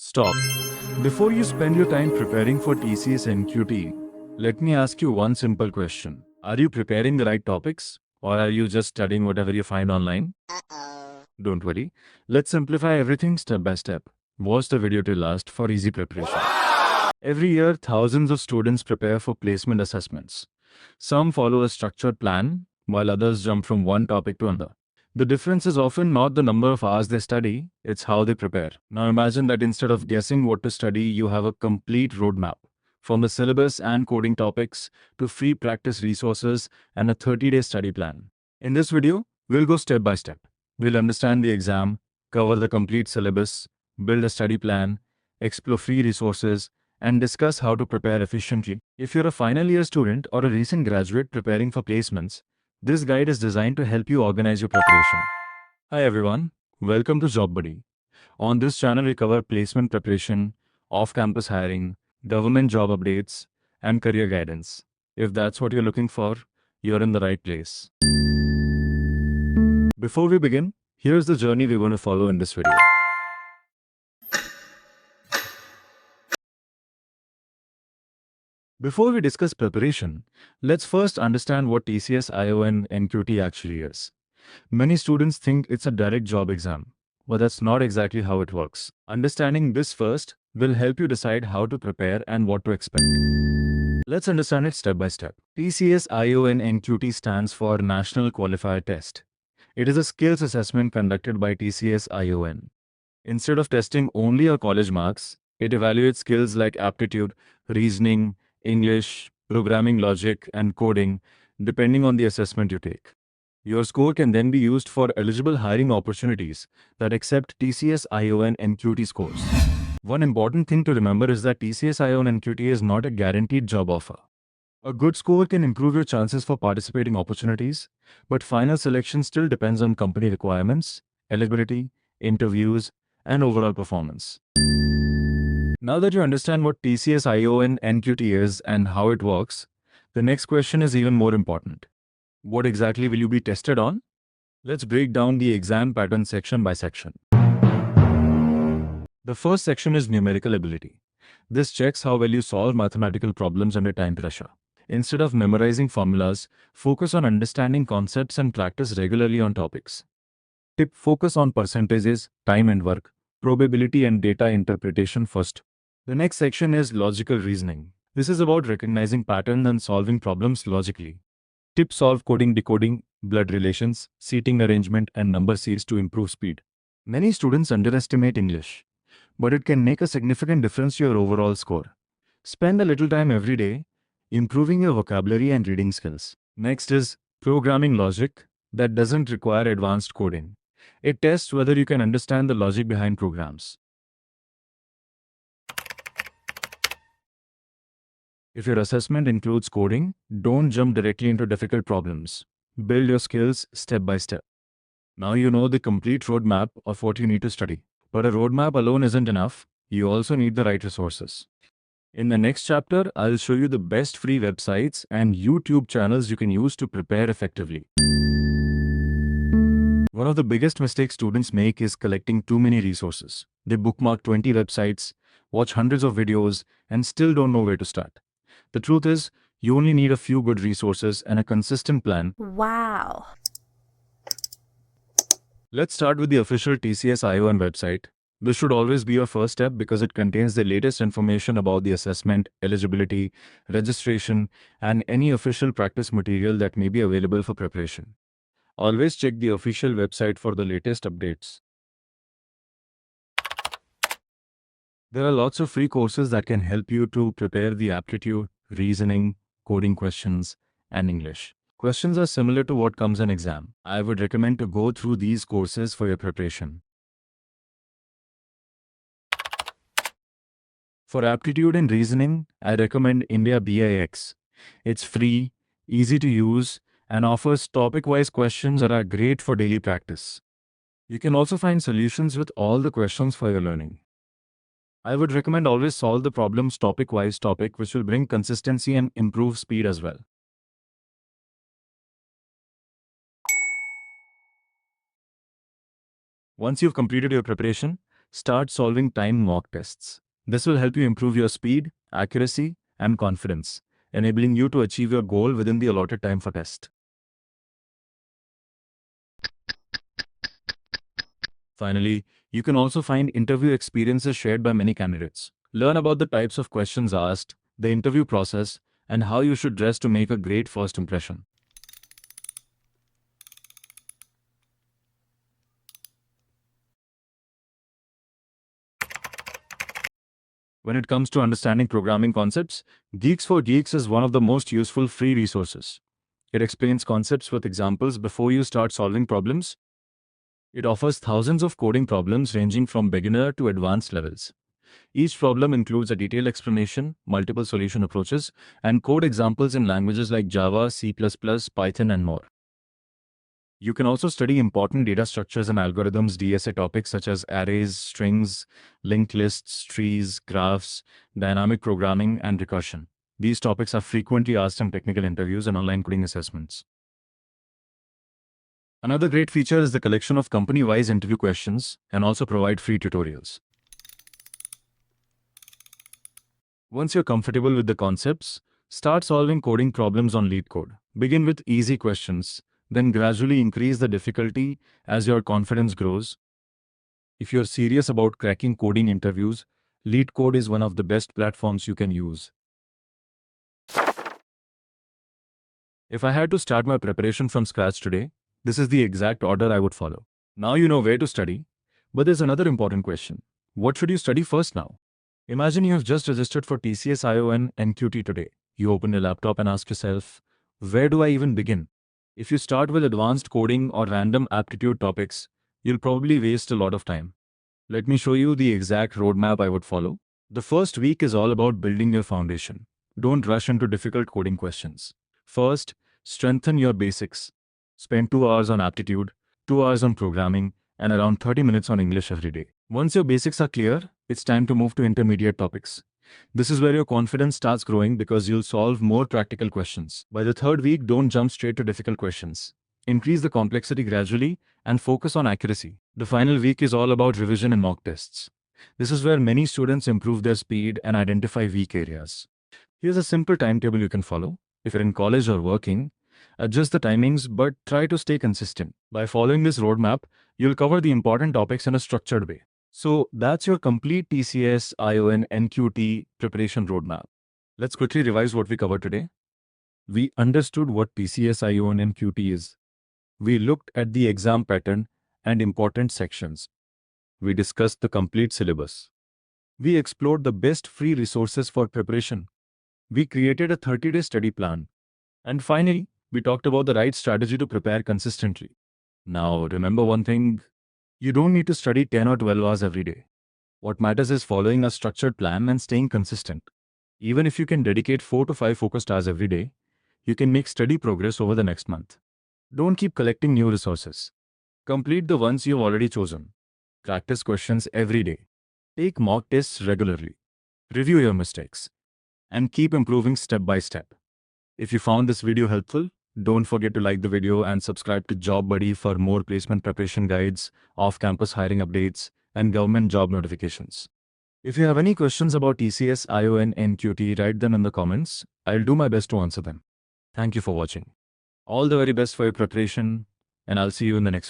Stop. Before you spend your time preparing for TCS NQT, let me ask you one simple question. Are you preparing the right topics? Or are you just studying whatever you find online? Don't worry. Let's simplify everything step by step. Watch the video till last for easy preparation. Every year, thousands of students prepare for placement assessments. Some follow a structured plan, while others jump from one topic to another. The difference is often not the number of hours they study, it's how they prepare. Now imagine that instead of guessing what to study, you have a complete roadmap. From the syllabus and coding topics to free practice resources and a 30-day study plan. In this video, we'll go step by step. We'll understand the exam, cover the complete syllabus, build a study plan, explore free resources, and discuss how to prepare efficiently. If you're a final year student or a recent graduate preparing for placements, this guide is designed to help you organize your preparation. Hi everyone, welcome to Job Buddy. On this channel we cover placement preparation, off-campus hiring, government job updates, and career guidance. If that's what you're looking for, you're in the right place. Before we begin, here's the journey we're going to follow in this video. Before we discuss preparation, let's first understand what TCS ION NQT actually is. Many students think it's a direct job exam, but that's not exactly how it works. Understanding this first will help you decide how to prepare and what to expect. Let's understand it step by step. TCS ION NQT stands for National Qualifier Test. It is a skills assessment conducted by TCS ION. Instead of testing only your college marks, it evaluates skills like aptitude, reasoning, English, programming logic, and coding, depending on the assessment you take. Your score can then be used for eligible hiring opportunities that accept TCS ION NQT scores. One important thing to remember is that TCS ION NQT is not a guaranteed job offer. A good score can improve your chances for participating opportunities, but final selection still depends on company requirements, eligibility, interviews, and overall performance. Now that you understand what TCS ION NQT is and how it works, the next question is even more important. What exactly will you be tested on? Let's break down the exam pattern section by section. The first section is numerical ability. This checks how well you solve mathematical problems under time pressure. Instead of memorizing formulas, focus on understanding concepts and practice regularly on topics. Tip: focus on percentages, time and work, probability and data interpretation first. The next section is logical reasoning. This is about recognizing patterns and solving problems logically. Tip: solve coding, decoding, blood relations, seating arrangement, and number series to improve speed. Many students underestimate English, but it can make a significant difference to your overall score. Spend a little time every day improving your vocabulary and reading skills. Next is programming logic that doesn't require advanced coding. It tests whether you can understand the logic behind programs. If your assessment includes coding, don't jump directly into difficult problems. Build your skills step by step. Now you know the complete roadmap of what you need to study. But a roadmap alone isn't enough. You also need the right resources. In the next chapter, I'll show you the best free websites and YouTube channels you can use to prepare effectively. One of the biggest mistakes students make is collecting too many resources. They bookmark 20 websites, watch hundreds of videos, and still don't know where to start. The truth is, you only need a few good resources and a consistent plan. Wow. Let's start with the official TCS ION website. This should always be your first step because it contains the latest information about the assessment, eligibility, registration, and any official practice material that may be available for preparation. Always check the official website for the latest updates. There are lots of free courses that can help you to prepare the aptitude, reasoning, coding questions, and English. Questions are similar to what comes in exam. I would recommend to go through these courses for your preparation. For aptitude and reasoning, I recommend India BIX. It's free, easy to use, and offers topic-wise questions that are great for daily practice. You can also find solutions with all the questions for your learning. I would recommend always solve the problems topic-wise, which will bring consistency and improve speed as well. Once you've completed your preparation, start solving timed mock tests. This will help you improve your speed, accuracy, and confidence, enabling you to achieve your goal within the allotted time for test. Finally, you can also find interview experiences shared by many candidates. Learn about the types of questions asked, the interview process, and how you should dress to make a great first impression. When it comes to understanding programming concepts, Geeks for Geeks is one of the most useful free resources. It explains concepts with examples before you start solving problems. It offers thousands of coding problems ranging from beginner to advanced levels. Each problem includes a detailed explanation, multiple solution approaches, and code examples in languages like Java, C++, Python, and more. You can also study important data structures and algorithms DSA topics such as arrays, strings, linked lists, trees, graphs, dynamic programming, and recursion. These topics are frequently asked in technical interviews and online coding assessments. Another great feature is the collection of company-wise interview questions and also provide free tutorials. Once you're comfortable with the concepts, start solving coding problems on LeetCode. Begin with easy questions, then gradually increase the difficulty as your confidence grows. If you're serious about cracking coding interviews, LeetCode is one of the best platforms you can use. If I had to start my preparation from scratch today, this is the exact order I would follow. Now you know where to study, but there's another important question. What should you study first now? Imagine you have just registered for TCS ION NQT today. You open your laptop and ask yourself, where do I even begin? If you start with advanced coding or random aptitude topics, you'll probably waste a lot of time. Let me show you the exact roadmap I would follow. The first week is all about building your foundation. Don't rush into difficult coding questions. First, strengthen your basics. Spend 2 hours on aptitude, 2 hours on programming, and around 30 minutes on English every day. Once your basics are clear, it's time to move to intermediate topics. This is where your confidence starts growing because you'll solve more practical questions. By the third week, don't jump straight to difficult questions. Increase the complexity gradually and focus on accuracy. The final week is all about revision and mock tests. This is where many students improve their speed and identify weak areas. Here's a simple timetable you can follow. If you're in college or working, adjust the timings but try to stay consistent. By following this roadmap, you'll cover the important topics in a structured way. So that's your complete TCS ION NQT preparation roadmap. Let's quickly revise what we covered today. We understood what TCS ION NQT is. We looked at the exam pattern and important sections. We discussed the complete syllabus. We explored the best free resources for preparation. We created a 30-day study plan. And finally, we talked about the right strategy to prepare consistently. Now, remember one thing, you don't need to study 10 or 12 hours every day. What matters is following a structured plan and staying consistent. Even if you can dedicate 4 to 5 focused hours every day, you can make steady progress over the next month. Don't keep collecting new resources. Complete the ones you've already chosen. Practice questions every day. Take mock tests regularly. Review your mistakes. And keep improving step by step. If you found this video helpful, don't forget to like the video and subscribe to Job Buddy for more placement preparation guides, off-campus hiring updates, and government job notifications. If you have any questions about TCS ION NQT, write them in the comments. I'll do my best to answer them. Thank you for watching. All the very best for your preparation, and I'll see you in the next video.